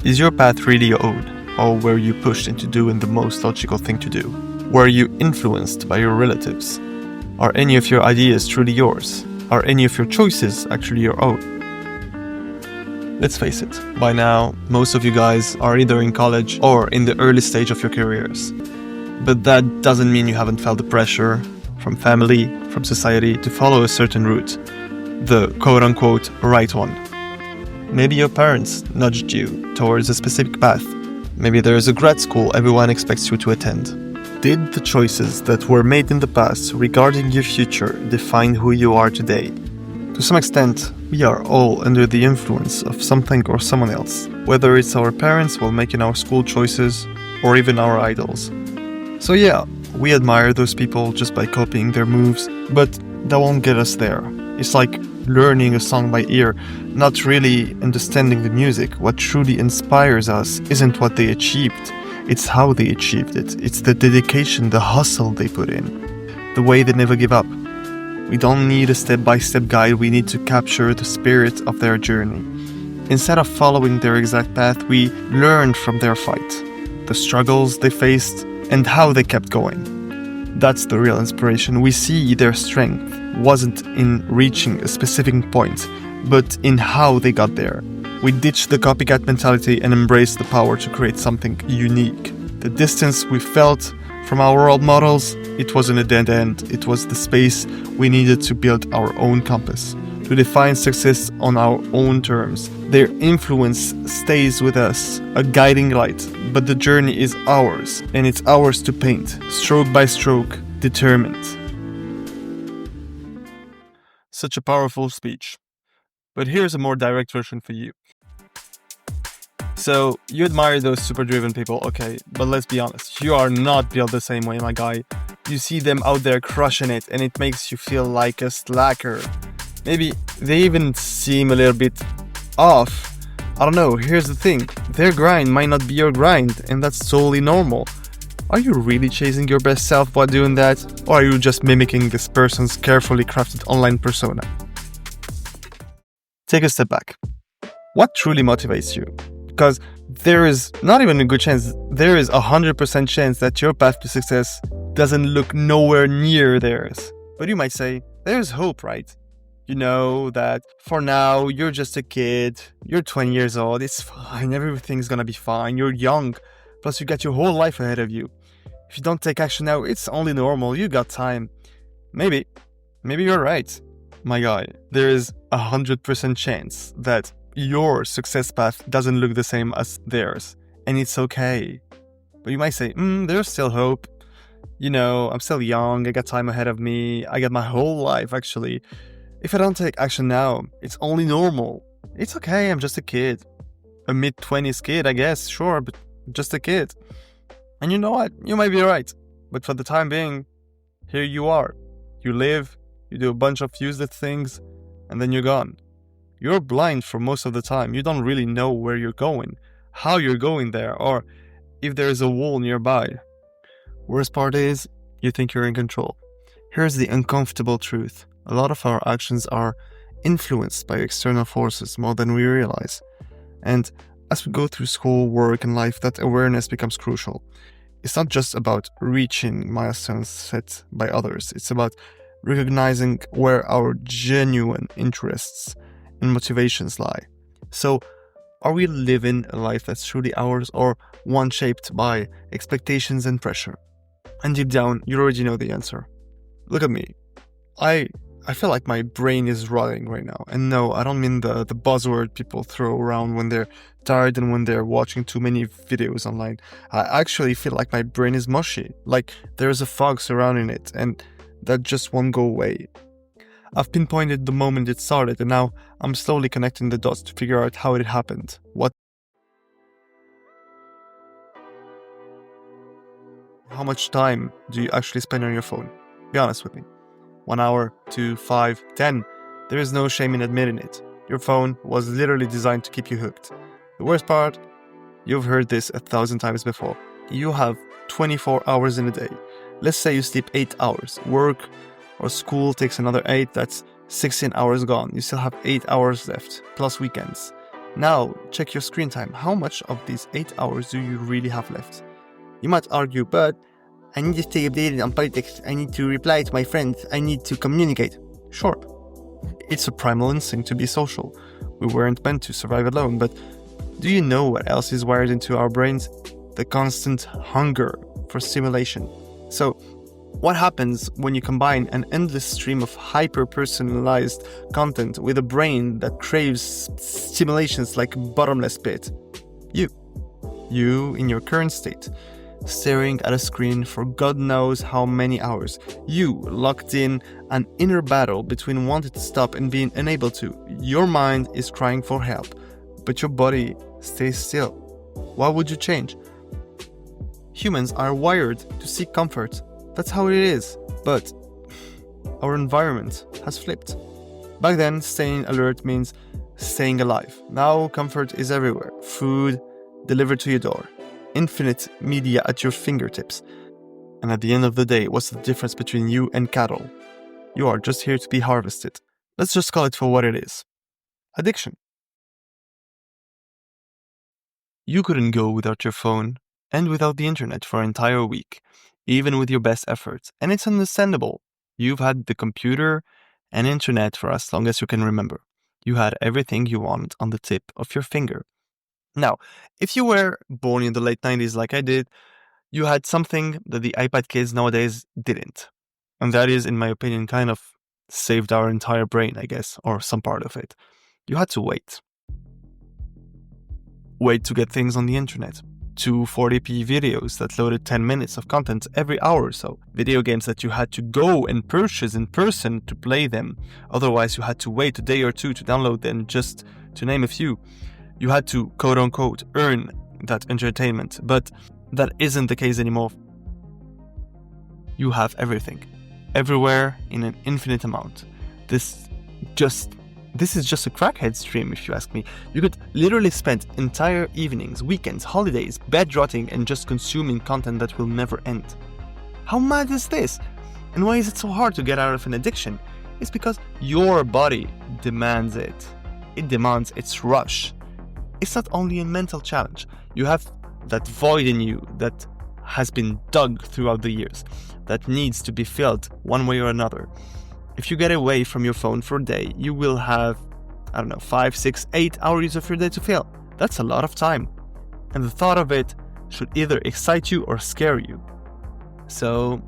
Is your path really your own, or were you pushed into doing the most logical thing to do? Were you influenced by your relatives? Are any of your ideas truly yours? Are any of your choices actually your own? Let's face it, by now, most of you guys are either in college or in the early stage of your careers. But that doesn't mean you haven't felt the pressure from family, from society to follow a certain route, the quote-unquote right one. Maybe your parents nudged you towards a specific path. Maybe there is a grad school everyone expects you to attend. Did the choices that were made in the past regarding your future define who you are today? To some extent, we are all under the influence of something or someone else, whether it's our parents while making our school choices, or even our idols. So yeah, we admire those people just by copying their moves, but that won't get us there. It's like learning a song by ear, not really understanding the music. What truly inspires us isn't what they achieved, it's how they achieved it. It's the dedication, the hustle they put in, the way they never give up. We don't need a step-by-step guide, we need to capture the spirit of their journey. Instead of following their exact path, we learned from their fight, the struggles they faced, and how they kept going. That's the real inspiration. We see their strength wasn't in reaching a specific point, but in how they got there. We ditched the copycat mentality and embraced the power to create something unique. The distance we felt from our role models, it wasn't a dead end, it was the space we needed to build our own compass, to define success on our own terms. Their influence stays with us, a guiding light, but the journey is ours, and it's ours to paint, stroke by stroke, determined. Such a powerful speech. But here's a more direct version for you. So, you admire those super driven people, okay, but let's be honest, you are not built the same way, my guy. You see them out there crushing it, and it makes you feel like a slacker. Maybe they even seem a little bit off. I don't know, here's the thing, their grind might not be your grind, and that's totally normal. Are you really chasing your best self while doing that, or are you just mimicking this person's carefully crafted online persona? Take a step back. What truly motivates you? Because there is not even a good chance, there is 100% chance that your path to success doesn't look nowhere near theirs. But you might say, there's hope, right? You know that for now, you're just a kid, you're 20 years old, it's fine, everything's gonna be fine, you're young, plus you got your whole life ahead of you. If you don't take action now, it's only normal, you got time. Maybe you're right. My guy, there is 100% chance that your success path doesn't look the same as theirs, and it's okay. But you might say, there's still hope. You know, I'm still young, I got time ahead of me, I got my whole life actually. If I don't take action now, it's only normal. It's okay, I'm just a kid. A mid-20s kid, I guess, sure, but just a kid. And you know what? You might be right. But for the time being, here you are. You live, you do a bunch of useless things, and then you're gone. You're blind for most of the time. You don't really know where you're going, how you're going there, or if there is a wall nearby. Worst part is, you think you're in control. Here's the uncomfortable truth. A lot of our actions are influenced by external forces more than we realize. And as we go through school, work, and life, that awareness becomes crucial. It's not just about reaching milestones set by others. It's about recognizing where our genuine interests and motivations lie. So, are we living a life that's truly ours, or one shaped by expectations and pressure? And deep down, you already know the answer. Look at me. I feel like my brain is rotting right now. And no, I don't mean the buzzword people throw around when they're tired and when they're watching too many videos online. I actually feel like my brain is mushy, like there's a fog surrounding it, and that just won't go away. I've pinpointed the moment it started, and now I'm slowly connecting the dots to figure out how it happened. How much time do you actually spend on your phone? Be honest with me. 1 hour, 2, 5, 10. There is no shame in admitting it. Your phone was literally designed to keep you hooked. The worst part? You've heard this 1,000 times before. You have 24 hours in a day. Let's say you sleep 8 hours. Work or school takes another 8. That's 16 hours gone. You still have 8 hours left, plus weekends. Now, check your screen time. How much of these 8 hours do you really have left? You might argue, but I need to stay updated on politics. I need to reply to my friends. I need to communicate. Sure, it's a primal instinct to be social. We weren't meant to survive alone, but do you know what else is wired into our brains? The constant hunger for stimulation. So, what happens when you combine an endless stream of hyper-personalized content with a brain that craves stimulations like a bottomless pit? You in your current state, staring at a screen for God knows how many hours. You locked in an inner battle between wanting to stop and being unable to. Your mind is crying for help, but your body stays still. What would you change? Humans are wired to seek comfort. That's how it is. But our environment has flipped. Back then, staying alert means staying alive. Now, comfort is everywhere. Food delivered to your door. Infinite media at your fingertips. And at the end of the day, what's the difference between you and cattle? You are just here to be harvested. Let's just call it for what it is. Addiction. You couldn't go without your phone and without the internet for an entire week, even with your best efforts. And it's understandable. You've had the computer and internet for as long as you can remember. You had everything you want on the tip of your finger. Now, if you were born in the late 90s like I did, you had something that the iPad kids nowadays didn't. And that is, in my opinion, kind of saved our entire brain, I guess, or some part of it. You had to wait. Wait to get things on the internet. 240p videos that loaded 10 minutes of content every hour or so. Video games that you had to go and purchase in person to play them. Otherwise, you had to wait a day or two to download them, just to name a few. You had to, quote-unquote, earn that entertainment, but that isn't the case anymore. You have everything, everywhere in an infinite amount. This is just a crackhead stream, if you ask me. You could literally spend entire evenings, weekends, holidays, bed rotting and just consuming content that will never end. How mad is this? And why is it so hard to get out of an addiction? It's because your body demands it. It demands its rush. It's not only a mental challenge. You have that void in you that has been dug throughout the years, that needs to be filled one way or another. If you get away from your phone for a day, you will have, 5, 6, 8 hours of your day to fill. That's a lot of time. And the thought of it should either excite you or scare you. So,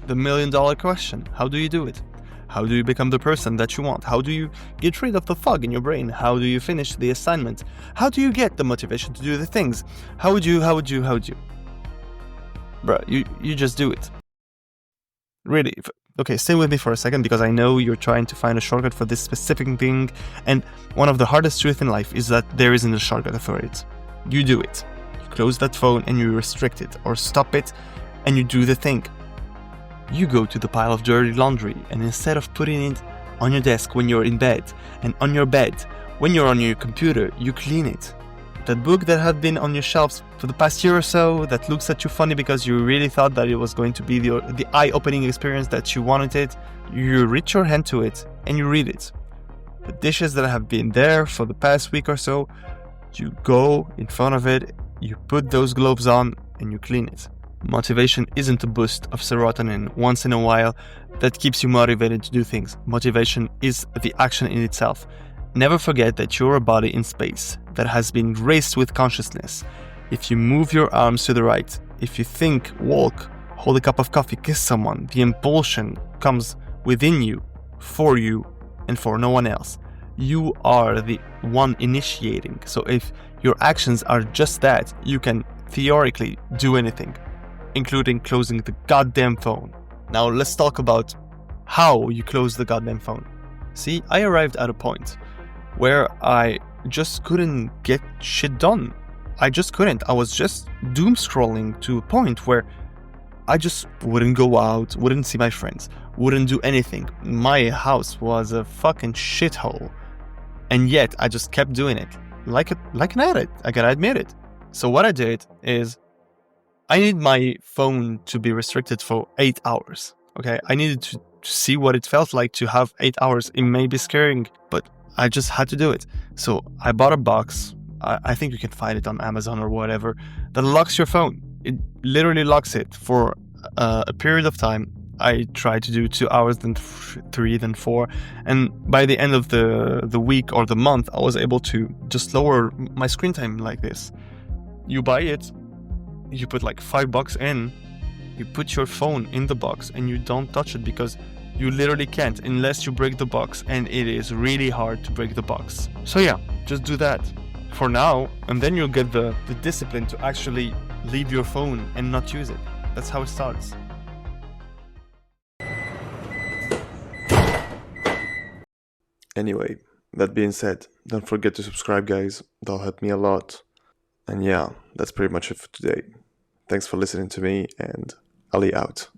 the $1 million question, how do you do it? How do you become the person that you want? How do you get rid of the fog in your brain? How do you finish the assignment? How do you get the motivation to do the things? How would you? Bruh, you just do it. Really. Okay, stay with me for a second because I know you're trying to find a shortcut for this specific thing, and one of the hardest truths in life is that there isn't a shortcut for it. You do it. You close that phone and you restrict it or stop it and you do the thing. You go to the pile of dirty laundry and instead of putting it on your desk when you're in bed and on your bed when you're on your computer, you clean it. That book that had been on your shelves for the past year or so that looks at you funny because you really thought that it was going to be the eye-opening experience that you wanted it, you reach your hand to it and you read it. The dishes that have been there for the past week or so, you go in front of it, you put those gloves on and you clean it. Motivation isn't a boost of serotonin once in a while that keeps you motivated to do things. Motivation is the action in itself. Never forget that you're a body in space that has been graced with consciousness. If you move your arms to the right, if you think, walk, hold a cup of coffee, kiss someone, the impulsion comes within you, and for no one else. You are the one initiating. So if your actions are just that, you can theoretically do anything, including closing the goddamn phone. Now let's talk about how you close the goddamn phone. See, I arrived at a point where I just couldn't get shit done. I just couldn't. I was just doom scrolling to a point where I just wouldn't go out, wouldn't see my friends, wouldn't do anything. My house was a fucking shithole. And yet I just kept doing it. Like an addict, I gotta admit it. So what I did is I need my phone to be restricted for 8 hours. Okay, I needed to see what it felt like to have 8 hours. It may be scaring, but I just had to do it. So I bought a box. I think you can find it on Amazon or whatever, that locks your phone. It literally locks it for a period of time. I tried to do 2 hours, then 3, then 4. And by the end of the week or the month, I was able to just lower my screen time like this. You buy it, you put like $5 in, you put your phone in the box and you don't touch it, because you literally can't unless you break the box, and it is really hard to break the box. So yeah, just do that for now, and then you'll get the discipline to actually leave your phone and not use it. That's how it starts. Anyway, that being said, don't forget to subscribe, guys. That'll help me a lot. And yeah, that's pretty much it for today. Thanks for listening to me, and Ali out.